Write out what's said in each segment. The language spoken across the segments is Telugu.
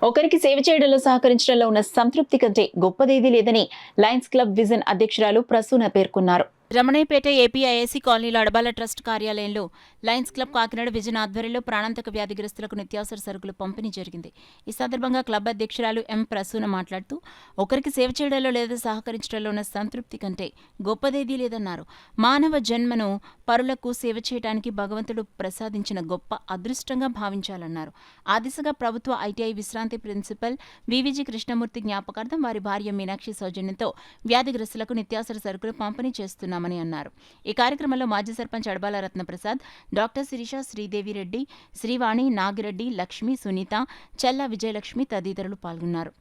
ఒకరికి సేవ చేయడంలో సహకరించడంలో ఉన్న సంతృప్తి కంటే గొప్పదేదీ లేదని లయన్స్ క్లబ్ విజన్ అధ్యక్షురాలు ప్రసూన పేర్కొన్నారు. రమణయ్యపేట ఏపీఐఐసి కాలనీలో అడబాల ట్రస్ట్ కార్యాలయంలో లయన్స్ క్లబ్ కాకినాడ విజన్ ఆధ్వర్యంలో ప్రాణాంతక వ్యాధిగ్రస్తులకు నిత్యావసర సరుకులు పంపిణీ జరిగింది. ఈ సందర్భంగా క్లబ్ అధ్యక్షురాలు ఎం ప్రసూన మాట్లాడుతూ ఒకరికి సేవ చేయడంలో లేదా సహకరించడంలో ఉన్న సంతృప్తి కంటే గొప్పదేదీ లేదన్నారు. మానవ జన్మను పరులకు సేవ చేయడానికి భగవంతుడు ప్రసాదించిన గొప్ప అదృష్టంగా భావించాలన్నారు. ఆ దిశగా ప్రభుత్వ ఐటీఐ విశ్రాంతి ప్రిన్సిపల్ వివిజి కృష్ణమూర్తి జ్ఞాపకార్థం వారి భార్య మీనాక్షి సౌజన్యంతో వ్యాధిగ్రస్తులకు నిత్యావసర సరుకులు పంపిణీ చేస్తున్నారు అన్నారు. ఈ కార్యక్రమంలో మాజీ సర్పంచ్ అడబాల రత్నప్రసాద్, డాక్టర్ శిరీష, శ్రీదేవిరెడ్డి, శ్రీవాణి, నాగిరెడ్డి, లక్ష్మి, సునీత, చెల్ల విజయలక్ష్మి తదితరులు పాల్గొన్నారు.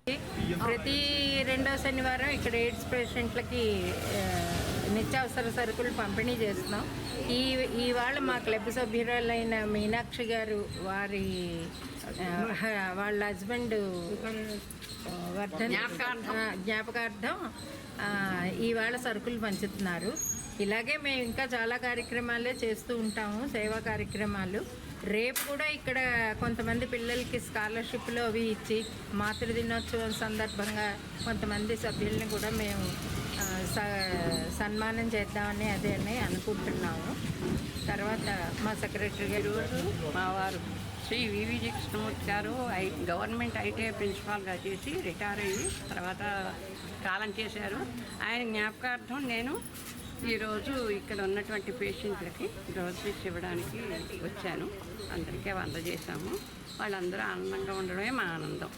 ప్రతి రెండో శనివారం ఇక్కడ ఎయిడ్స్ పేషెంట్లకి నిత్యావసర సరుకులు పంపిణీ చేస్తున్నాం. ఇవాళ మా క్లబ్ సభ్యురాలైన మీనాక్షి గారు వాళ్ళ హస్బెండ్ జ్ఞాపకార్థం ఇవాళ సరుకులు పంచుతున్నారు. ఇలాగే మేము ఇంకా చాలా కార్యక్రమాలే చేస్తూ ఉంటాము, సేవా కార్యక్రమాలు. రేపు కూడా ఇక్కడ కొంతమంది పిల్లలకి స్కాలర్షిప్లు అవి ఇచ్చి మాతృదినోత్సవం సందర్భంగా కొంతమంది సభ్యుల్ని కూడా మేము సన్మానం చేద్దామని అని అనుకుంటున్నాము. తర్వాత మా సెక్రటరీ గారు, మా వారు శ్రీ వివిజి కృష్ణమూర్తి గారు గవర్నమెంట్ ఐటీఐ ప్రిన్సిపాల్గా చేసి రిటైర్ అయ్యి తర్వాత కాలం చేశారు. ఆయన జ్ఞాపకార్థం నేను ఈరోజు ఇక్కడ ఉన్నటువంటి పేషెంట్లకి గ్రోసరీస్ ఇవ్వడానికి వచ్చాను. అందరికీ అందజేశాము. వాళ్ళందరూ ఆనందంగా ఉండడమే మా ఆనందం.